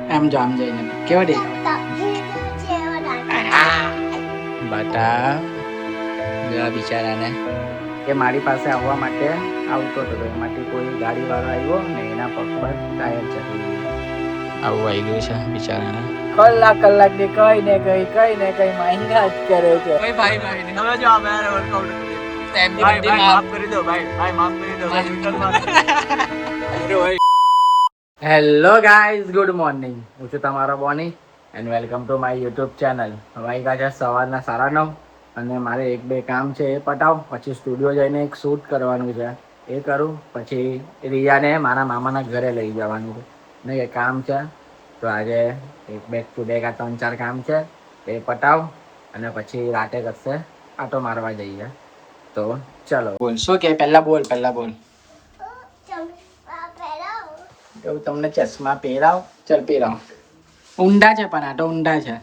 આમ જો આમ જઈને કેવો દેખાય બટા જો બિચારાને એ મારી પાસે આવવા માટે આવતો હતો એમાંથી કોઈ ગાડી વાળો આવ્યો ને એના પગ પર ટાયર ચડી ગયું આવું આવી ગયું છે બિચારાને કલાક ની કઈ ને કઈ મહિના જ કરે છે ભાઈ હવે જો આ મેરે વર્કઆઉટ માફ કરી દો ભાઈ માફ કરી દો હેલો ગાઈઝ ગુડ મોર્નિંગ હું છું તમારો Boney and welcome to my YouTube channel વાગ્યા છે સવારના 9:30 અને મારે એક બે કામ છે એ પટાવ પછી સ્ટુડિયો જઈને એક શૂટ કરવાનું છે એ કરું પછી રિયાને મારા મામાના ઘરે લઈ જવાનું છે ને એ કામ છે તો આજે એક બેક ટુ બેક આ 3-4 કામ છે એ પટાવ અને પછી રાતે કરશે આટો મારવા જઈએ તો ચલો બોલ શું કે પહેલા બોલ એવું તમને ચશ્મા પહેરાવ ચાલ પહેરાવ ઊંડા છે પણ આ તો ઊંડા છે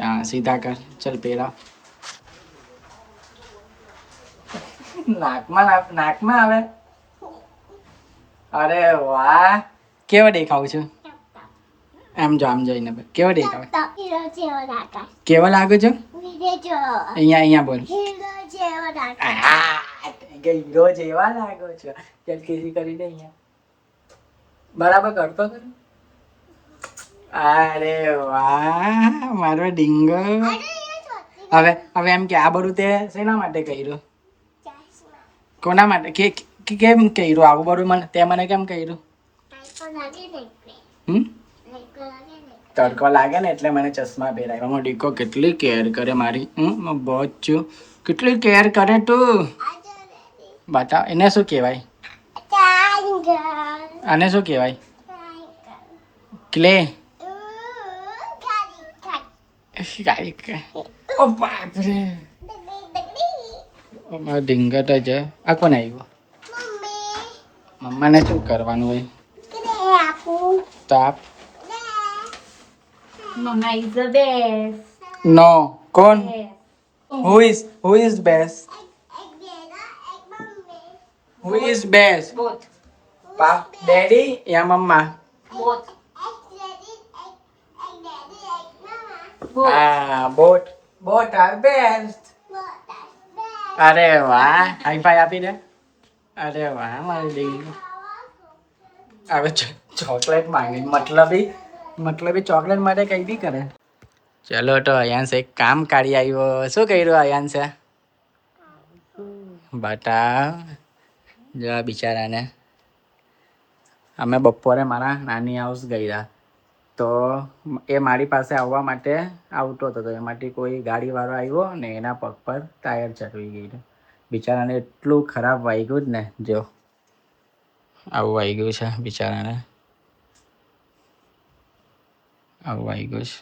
હા સીધા કર ચાલ પહેરાવ નાકમાં આવે અરે વાહ કેવો દેખાવ છું આમ જો આમ જોઈને કેવો દેખાવ કેવો લાગુ છું અહીંયા બોલ હીરો જેવા લાગો છો ચાલ કેસી કરી દે અહીંયા બરાબર કરતો અરે વાહ મારો ડીંગો હવે એમ કે આ બધું તે શેના માટે કર્યું કોના માટે કેમ કર્યું આવું બધું મને કેમ કર્યું તડકો લાગે ને એટલે મને ચશ્મા પહેરાવ્યા મારો દીકો કેટલી કેર કરે મારી બહુ જ કેટલી કેર કરે તું બતાવ એને શું કહેવાય આને શું કહેવાય ક્લે ઓ બાપરે મારા ઢીંગટ જ આ કોને આવ્યો મમ્માને શું કરવાનું હોય તાપ Mama is the best. નો કોણ who is best who is best Both. daddy या मम्मा Both. both are best અરે વાહ હાઈ ફાઈ આપી દે અરે વાહ મારી દીકરી હવે ચોકલેટ માંગી મતલબી ચોકલેટ માટે કઈ બી કરે ચલો તો અયાંશ એક કામ કાઢી આવ્યો શું કર્યું અયાંશે બટા જો બિચારાને અમે બપોરે મારા નાની હાઉસ ગયા તો એ મારી પાસે આવવા માટે આવતો હતો એમાંથી કોઈ ગાડીવાળો આવ્યો ને એના પગ પર ટાયર ચડવી ગયું બિચારાને એટલું ખરાબ વાગ્યું જ ને જો આવું વાગ્યું છે બિચારાને આવું વાગ્યું છે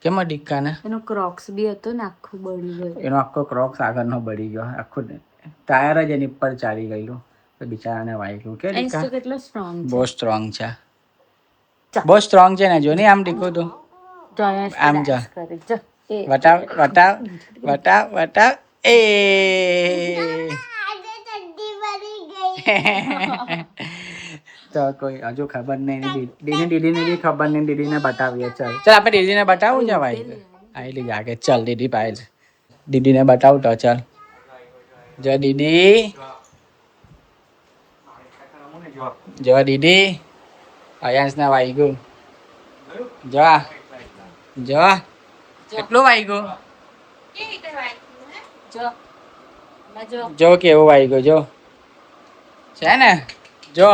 કેમ ડીકાને એનો ક્રોક્સ બી હતો ને આખું બળી ગયું એનો આખો ક્રોક્સ આગળનો બળી ગયો આખું ટાયર જ એની પર ચાલી ગયેલું તો બિચારાને વાગ્યું કે કેટલો સ્ટ્રોંગ બહુ સ્ટ્રોંગ છે બહુ સ્ટ્રોંગ છે ને જો ને આમ દીકું તું આમ જા વટાવ એ તો કોઈ હજુ ખબર નહીં દીદીને બી ખબર નહીં દીદીને બતાવીએ ચાલ આપણે દીદીને બતાવું છે ભાઈ આવેલી જાગે ચાલ દીદી પાય દીદીને બતાવું તો ચાલ જો દીદી અયાંશને વાગ્યું જો કેટલું વાગ્યું જો કેવું વાગ્યું જો છે ને જો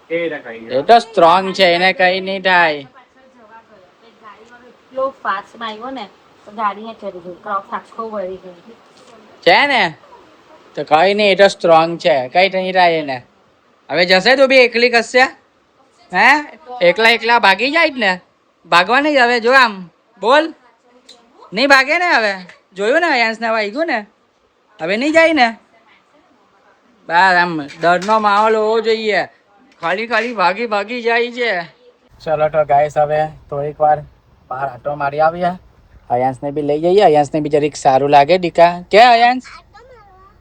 એ તો સ્ટ્રોંગ છે એને કઈ નહીં થાય એટલો ફાસ્ટ આવ્યો ને તો ગાડીને ચડી ગઈ ક્રોક્સ આખો બળી ગયો છે ને તો કઈ નહીં એ તો સ્ટ્રોંગ છે કઈ નહીં થાય એને હવે જશે તું બી એકલી કશે હે એકલા ભાગી જાય જ ને ભાગવા નહીં હવે જો આમ બોલ નહીં ભાગે ને હવે જોયું ને અયાંશને વાગ્યું ને હવે નહીં જાય ને બસ આમ ડરનો માહોલ હોવો જોઈએ ખાલી ભાગી જાય છે ચલો તો ગાઈસ હવે થોડીક વાર બહાર આટો મારી આવ્યા અયાંશને બી લઈ જઈએ અયાંશને બી જરીક સારું લાગે દીકા કે અયાંશ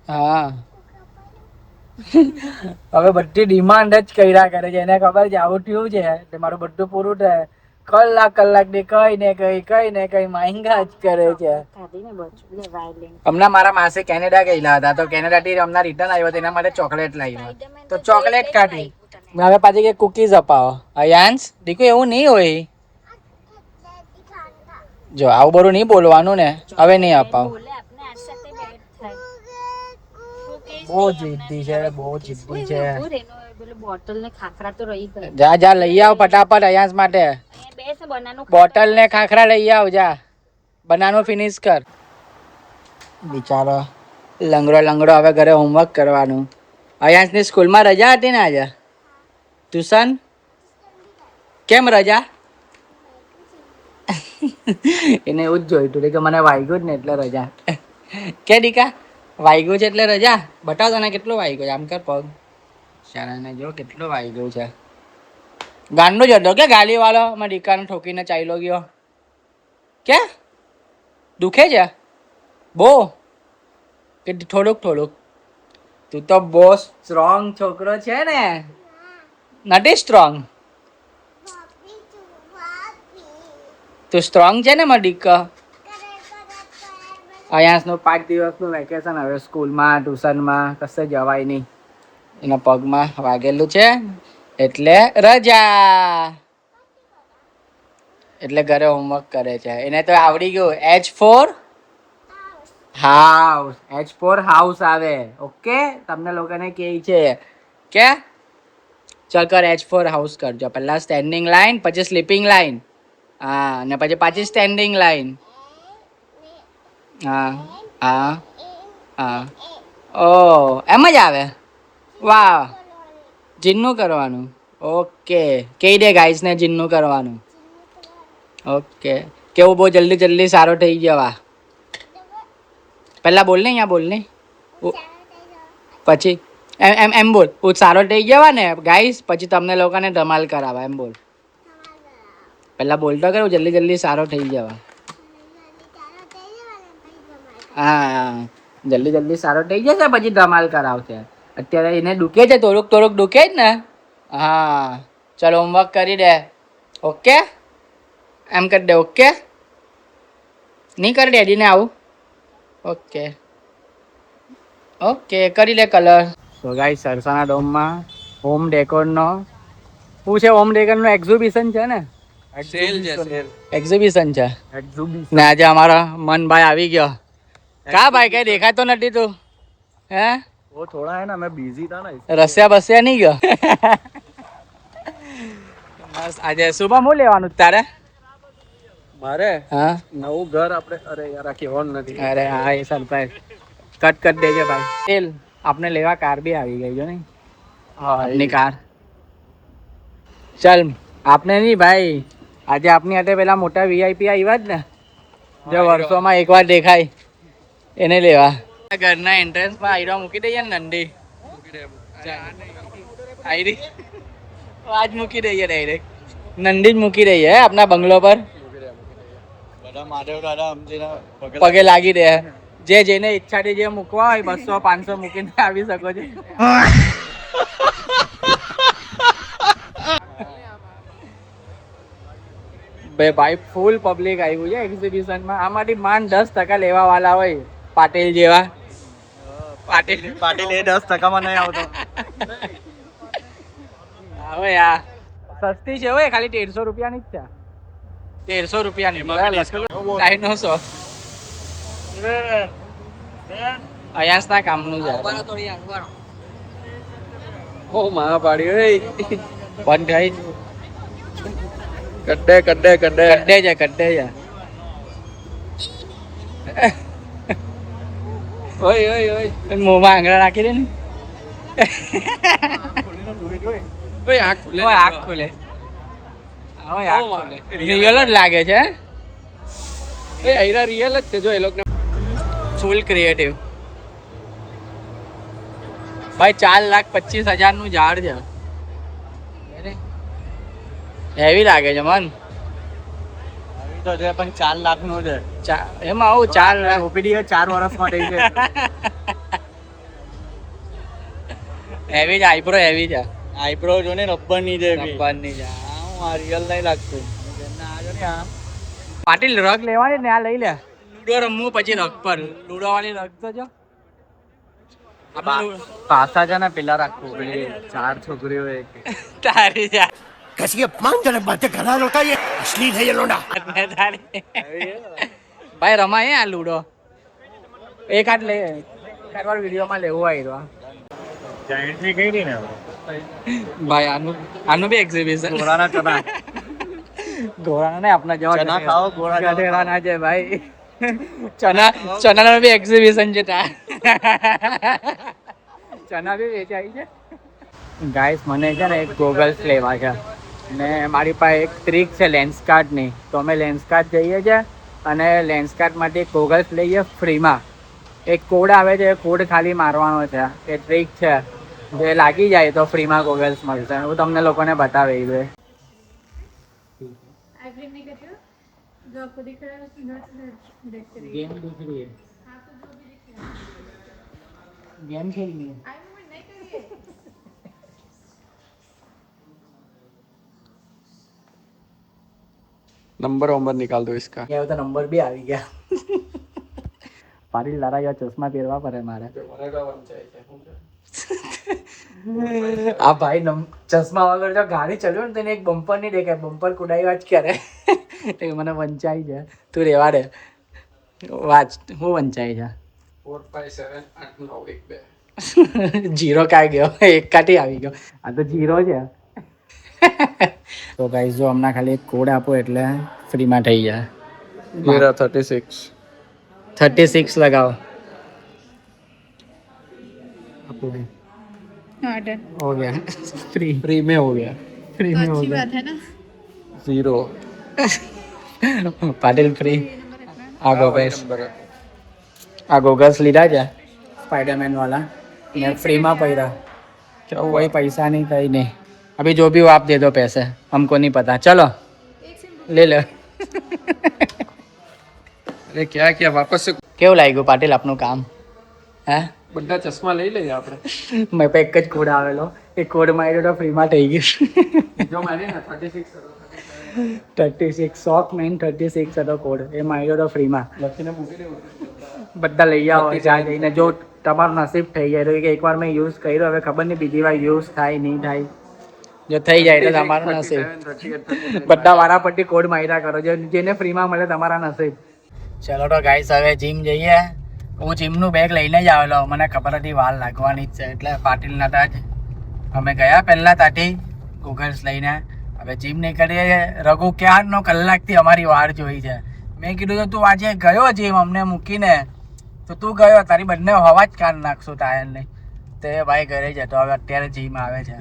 હા હવે બધી ડિમાન્ડ જ કર્યા કરે છે, એને ખબર છે આવું થયું છે એટલે મારું બધું પૂરું થાય કલાક ની કઈ ને કઈ માંગા જ કરે છે. હમણાં મારા માસે કેનેડા ગયેલા હતા તો કેનેડા થી હમણાં રિટર્ન આવ્યો તો એના માટે ચોકલેટ લાવ્યા તો ચોકલેટ કાઢી હવે પાછી કે કુકીઝ અપાવો. અયાંશ દીકુ એવું નહીં હોય, જો આવું બધું નહીં બોલવાનું ને, હવે નહીં અપાવ. બહુ જીદ્દી છે, બહુ જીદ્દી છે. બોટલ ને ખાખરા તો રહી ગઈ. જા જા લઈ આવ ફટાફટ અયાંશ માટે. બોટલ ને ખાખરા લઈ આવ, જા બનાનો ફિનિશ કર. બિચારો લંગડો હવે ઘરે હોમવર્ક કરવાનું. અયાંશની સ્કૂલમાં રજા હતી ને આજે? ટ્યુશન કેમ રજા? એને એવું જ જોઈતું કે મને વાગ્યું જ ને એટલે રજા. કે દીકા વાગ્યું છે એટલે રજા? બતાવ તને કેટલું વાગ્યું છે, આમ કર પગ. શાળાને જો કેટલું વાગ્યું છે. ગાંડો જ હતો કે ગાલી વાળો મારા દીકાને ઠોકીને ચાલ્યો ગયો. કે દુખે છે બહુ કે થોડુંક? તું તો બહુ સ્ટ્રોંગ છોકરો છે ને, નથી સ્ટ્રોંગ? તું સ્ટ્રોંગ છે ને મારા દીકા? અયાંશનું 5 દિવસનું વેકેશન, હવે સ્કૂલમાં ટ્યુશનમાં કશે જવાય નહીં. એના પગમાં વાગેલું છે એટલે રજા, એટલે ઘરે હોમવર્ક કરે છે. એને તો આવડી ગયું H4 હાઉસ. H4 હાઉસ આવે. ઓકે, તમને લોકોને કહે છે કે ચલ કર H4 હાઉસ કરજો. પહેલા સ્ટેન્ડિંગ લાઈન, પછી સ્લીપિંગ લાઈન, હા, અને પછી પાછી સ્ટેન્ડિંગ લાઈન. હા. ઓ એમ જ આવે. વાહ, જીનનું કરવાનું. ઓકે, કહી દે ગાઈસ ને જીનનું કરવાનું. ઓકે, કેવું બહુ જલ્દી સારો થઈ જવા. પહેલા બોલ ને, અહીંયા બોલ ને, પછી એમ બોલ, સારો થઈ જવા ને ગાઈસ, પછી તમને લોકોને ધમાલ કરાવવા. એમ બોલ, પહેલા બોલ તો કરું, જલ્દી સારો થઈ જવા. હા, જલ્દી સારો થઈ જશે પછી ધમાલ કરાવશે. અત્યારે એને દુખે છે, થોડુંક દુખે જ ને. હા, ચલો હોમવર્ક કરી દે. ઓકે, એમ કરી દે. ઓકે, નહીં કરી ડેડીને આવું. ઓકે કરી લે કલર. સો ગાઈસ, સરસાના ડોમમાં હોમ ડેકોરનો શું છે? હોમ ડેકોરનું એક્ઝિબિશન છે ને? એક્ઝિબિશન છે ને આજે અમારા મનભાઈ આવી ગયો. કા ભાઈ, કઈ દેખાતો નથી તું? હે वो थोड़ा है ना, मैं बिजी था ना. રસ્યા બસ્યા નહીં ગયો? બસ આજે સુબહ હું લેવાનું તારે? મારે હા, નવું ઘર આપણે, અરે યાર આ કહેવાનું નથી. અરે હા, એ સરપ્રાઈઝ કટ કરી દેજે ભાઈ. તેલ આપણે લેવા કાર બી આવી ગઈ જો ને. હા, આપની કાર. ચાલ, આપને નહીં ભાઈ, આજે આપની હાથે પેલા મોટા વીઆઈપી આવ્યા જ ને, જે વર્ષોમાં એકવાર દેખાય, એને લેવા. ઘરના એન્ટ્રન્સમાં આયરો મૂકી દઈએ ને નંદી. આયરી આજ મૂકી દઈએ ડાયરેક્ટ. નંદી જ મૂકી દઈએ હે આપના બંગલો પર. પગે લાગી દે. જેને ઈચ્છાથી જે મૂકવા હોય 200-500 મૂકીને આવી શકો છો. બે ભાઈ ફૂલ પબ્લિક આવ્યું છે એક્ઝિબિશનમાં. આમાંથી માંડ 10% લેવા વાળા હોય, પાટીલ જેવા. પાટીલ એ 10% નહીં આવતો. હવે યાર સસ્તી છે હોય, ખાલી 150 રૂપિયાની જ છે. 150 રૂપિયાની ડાયનોસોર. અયાંશના કામનું છે. ઓ માં પાડી ઓય. બંધ થઈ કડ્ડે કડ્ડે છે. ઓય મોંમાં આંગળા નાખી દે ને. ઓય આંખ ખુલે. આંખ ખુલે. રિયલ જ લાગે છે. એ આયરા રિયલ જ છે જો એ લોકો. ફૂલ ક્રિએટિવ ભાઈ. 4,25,000 નું ઝાડ છે. હેવી લાગે છે મન. તો છે પણ 4 લાખ નું છે. એમાં આવું 4 લાખ ઓપીડી 4 વર્ષ માટે છે. હેવી છે આઈબ્રો હેવી છે આઈબ્રો જો ને રબર ની જેવી રબ્બરની છે હું આ રિયલ નહીં લાગતું પાટીલ રગ લેવાની ને આ લઈ લે લૂડો રમવું પછી રગ પર લૂડો વાળી રગ તો જો પાસા છે ને પેલા રાખવું પેલી 4 છોકરીઓ એક તારી જા कैसी अपमानजनक बातें कर रहा लड़का ये अश्लील है ये लोंडा ભાઈ રમાય આ લૂડો એક આટ લે એકવાર વિડીયોમાં લેવું આવ્યો ભાઈ આનું બી એક્ઝિબિશન ઘોડાના ચના ઘોડાના ને આપના જેવા ચના ખાઓ ઘોડા ગધેડા ના છે ભાઈ ચના બી એક્ઝિબિશન છે ચના બી વેચાય છે ગાઈસ મને છે ને એક ગોગલ્સ લેવા છે ને મારી પાસે એક ટ્રીક છે લેન્સ કાર્ડની તો અમે લેન્સ કાર્ડ જઈએ છીએ અને લેન્સ કાર્ડ માટે એક ગોગલ્સ લઈએ ફ્રીમાં એક કોડ આવે છે એ કોડ ખાલી મારવાનો છે એ ટ્રીક છે જે લાગી જાય તો ફ્રીમાં ગોગલ્સ મળશે હું તમને લોકોને બતાવી દઉં जो आपको दिख रहा है देखते रहिए गेम दिख रही है गेम खेलनी है आई मूवमेंट नहीं करिए નંબર નિકાલ દો इसका क्या तो नंबर भी આવી ગયા પાડી લારા યા ચશ્મા પહેરવા પડે મારે આ ભાઈ ચશ્મા વગર જો ગાડી ચલાવ્યો ને તેને એક બમ્પર નહીં દેખાય બમ્પર કુડાઈ વાત કરે તે મને વંચાઈ છે તું રેવા દે વાંચ હું વંચાઈ છે 4 5 7 8 9 1 2 જીરો કાઈ ગયો એક કાટી આવી ગયો આ તો જીરો છે તો ગાઈસ જો હમણાં ખાલી એક કોડ આપો એટલે ફ્રીમાં થઈ જાય मेरा 36 36 लगाओ आपको भी हाँ डन हो गया फ्री फ्री में हो गया फ्री में हो अच्छी गया बात है ना 0 પાટીલ ફ્રી આ ગોગલ્સ આ ગોગલ્સ લીધા છે स्पाइडरमैन वाला ने फ्री में पैरा क्या कोई पैसा नहीं कहीं नहीं अभी जो भी हो आप दे दो पैसे हमको नहीं पता चलो ले लो अरे क्या किया वापस से કેવું લાગ્યું પાટીલ આપનું કામ હે બધા ચશ્મા લઈ લઈએ આપણે મેં પણ એક જ કોડ આવેલો એ કોડ માર્યો તો ફ્રીમાં થઈ ગયું જો મારી ને 36 36 શોખ મેઇન 36 હતો કોડ એ માર્યો તો ફ્રીમાં લખીને મૂકી દેવું બધા લઈ આવો ત્યાં જઈને જો તમારું નસીબ થઈ જાય તો કે એકવાર મેં યુઝ કર્યો હવે ખબર નહીં બીજી વાર યુઝ થાય નહીં થાય જો થઈ જાય તો તમારું નસીબ બધા વારાપટ્ટી કોડ માર્યા કરો જેને ફ્રીમાં મળે તમારા નસીબ ચલો તો ગાઈસ હવે જીમ જઈએ હું જીમનું બેગ લઈને જ આવેલો મને ખબર હતી વાર લાગવાની જ છે એટલે પાટીલના ત્યાં જ અમે ગયા પહેલાં ત્યાંથી ગૂગલ્સ લઈને હવે જીમ નહીં કરીએ રઘુ ક્યારનો કલાકથી અમારી વાર જોઈ છે મેં કીધું કે તું આજે ગયો જીમ અમને મૂકીને તો તું ગયો તારી બંને હવા જ કાઢ નાખશું ટાયરને તે ભાઈ ઘરે જતો હવે અત્યારે જીમ આવે છે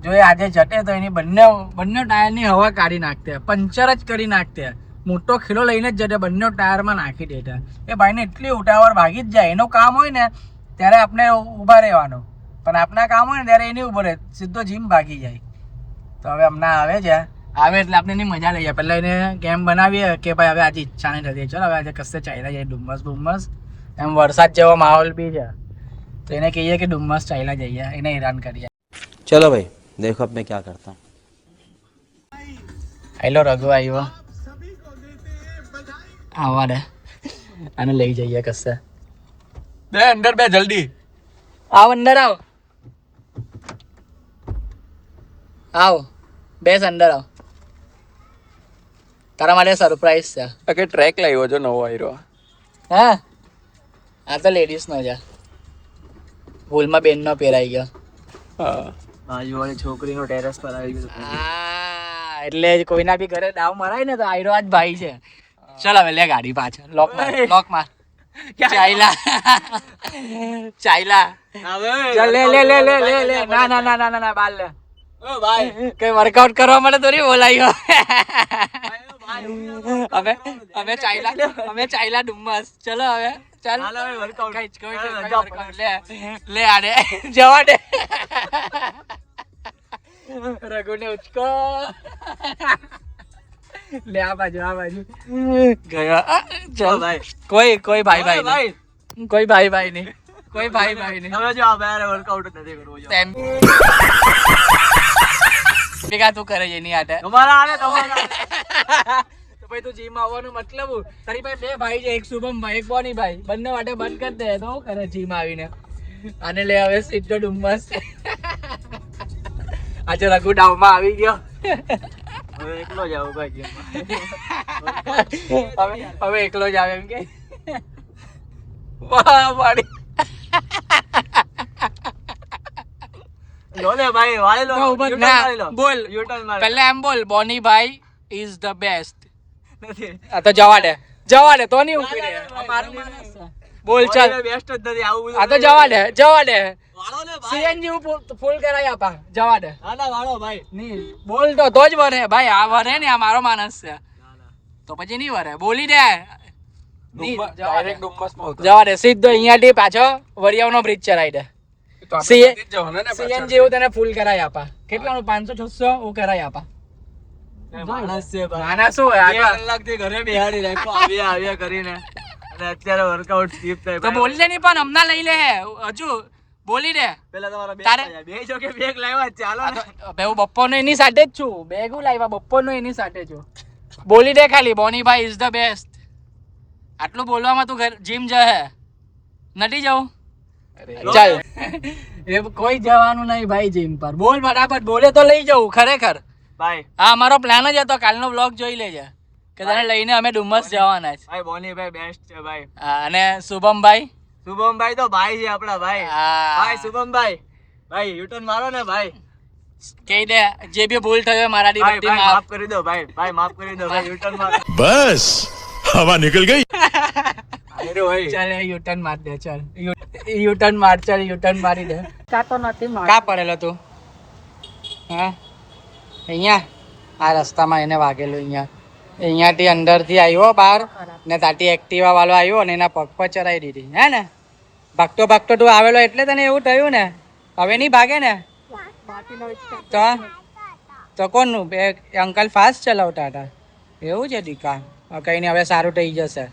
જો એ આજે જટે તો એની બંને ટાયરની હવા કાઢી નાખતે પંચર જ કરી નાખતે મોટો ખીલો લઈને જ જતે બંને ટાયરમાં નાખી દેતા એ ભાઈને એટલી ઉતાવળ ભાગી જ જાય એનું કામ હોય ને ત્યારે આપણે ઊભા રહેવાનું પણ આપણા કામ હોય ને ત્યારે એ નહીં ઊભો રહે સીધો જીમ ભાગી જાય તો હવે હમણાં આવે છે આવે એટલે આપણે એની મજા લઈએ પહેલાં એને ગેમ બનાવીએ કે ભાઈ હવે આજે ઈચ્છા નહીં થતી ચલો હવે આજે કશે ચાલ્યા જાય ડુમ્મસ એમ વરસાદ જેવો માહોલ બી છે તો એને કહીએ કે ડુમ્મસ ચાલ્યા જઈએ એને હેરાન કરીએ चलो भाई देखो अब मैं क्या करता हूँ હેલો રઘુ આવ્યો આવા દે આને લઈ જઈએ કશે બે અંદર બે જલ્દી આવ અંદર આવ આવ બેસ અંદર આવ તારા માટે સરપ્રાઈઝ છે ઓકે ટ્રેક લાવ્યો જો નવો આવ્યો હા આ તો લેડીઝનો છે ભૂલમાં બેનનો પહેરાઈ ગયો હા બાજુવાળી છોકરીનો ટેરેસ પર આવી ગયો હા એટલે કોઈના બી ઘરે દાવ મરાય ને તો આયરો આજ ભાઈ છે ચાલ હવે લે ગાડી પાછળ લોક માર ચાઈલા ચાલ લે ના બાલ લે ઓ ભાઈ કઈ વર્કઆઉટ કરવા માટે થોડી બોલાયો અમે ચાઈલા ડુમ્મસ ચલો હવે ચાલ લે આડે જવા દે રઘુ ને ઉચકો લે આ બાજુ ગયા ચલ ભાઈ કોઈ ભાઈ નહીં કોઈ ભાઈ ભાઈ નહીં. હવે જો આ ભાઈ વર્કઆઉટ જ નથી કરવું જો તેમ ભેગા તું કરે છે એની આટે તમારા આને તમારા તો ભાઈ તું જીમ આવવાનું મતલબ તારી પાસે બે ભાઈ છે, એક શુભમ ભાઈ એક બોની ભાઈ, બંને માટે બંધ કરી દે તો શું કરે જીમ આવીને. આને લે હવે સીધો ડુમ્મસ. આજે રઘુ ડાવમાં આવી ગયો. હવે એકલો જ આવું ભાઈ હવે એકલો જ આવે એમ કે વાહ પાડી. લો ને ભાઈ વાળી લો ના, ઉભા U-turn ના, મારી લો. બોલ U-turn મારી લો. પહેલા એમ બોલ બોની ભાઈ ઇઝ ધ બેસ્ટ. નથી આ તો જવા દે તો નહીં ઉભી રહે. આ મારું માણસ છે. બોલ ચાલ બેસ્ટ જ નથી આવું બધું આ તો જવા દે વાળો ને ભાઈ સીએનજી ફૂલ કરાવી આપા જવા દે. ના ના વાળો ભાઈ નહીં બોલ તો જ વરે ભાઈ. આ વરે ને આ મારો માણસ છે તો પછી નહીં વરે. બોલી દે નહીં, જવા દે સીધો અહીંયાથી પાછો વરિયાવનો બ્રિજ ચરાવી દે. સીએનજી એવું તને ફૂલ કરાવી આપા. કેટલાનું 500 600 હું કરાવી આપા. માણસ છે ભાઈ માણસ શું હોય? 2 કલાકથી ઘરે બેહાડી રાખો આવ્યા કરીને અને અત્યારે વર્કઆઉટ સ્કીપ થાય તો બોલી દે નહીં પણ હમણાં લઈ લે હજુ બોલી દે. પેલા તમારા તારે- બે જો કે બેગ લાવ્યા જ ચાલો ને ભાઈ હું બપ્પોનો એની સાથે જ છું. બેગું લાવ્યા બપ્પોનો એની સાથે છું. બોલી દે ખાલી બોની ભાઈ ઇઝ ધ બેસ્ટ. આટલું બોલવામાં તું જીમ જશે નથી જવું? ચાલ એ કોઈ જવાનું નહીં ભાઈ જીમ પર. બોલ બરાબર બોલે તો લઈ જવું ખરેખર. ભાઈ હા અમારો પ્લાન જ હતો. કાલનો બ્લોગ જોઈ લેજે કે તને લઈને અમે ડુમ્મસ જવાના છે. ભાઈ બોની ભાઈ બેસ્ટ છે ભાઈ. હા, અને શુભમભાઈ શુભમભાઈ તો ભાઈ છે આપડા ભાઈ હા. ભાઈ શુભમભાઈ ભાઈ યુટર્ન મારો ને ભાઈ કહી દે જે બી ભૂલ થયો મારાથી ભાઈ બધી ભાઈ માફ. માફ કરી દો ભાઈ ભાઈ માફ કરી દો ભાઈ યુટર્ન મારો बस हवा निकल गई. અરે ભાઈ ચાલ યુટર્ન માર દે. ચાલ યુટર્ન માર. ચાલ યુટર્ન મારી દે. કાતો નથી મળતો. કા પડેલો તું? હા અહીંયા આ રસ્તામાં એને વાગેલું. અહીંયાથી અંદરથી આવ્યો બહાર ને તાટી એક્ટિવા વાળો આવ્યો અને એના પગ પર ચડાવી દીધી. હે ને ભાગતો ભાગતો તું આવેલો એટલે તને એવું થયું ને. હવે નહીં ભાગે ને તો કોણનું અંકલ ફાસ્ટ ચલાવતા હતા એવું છે દીકા. કઈ નહીં હવે સારું થઈ જશે.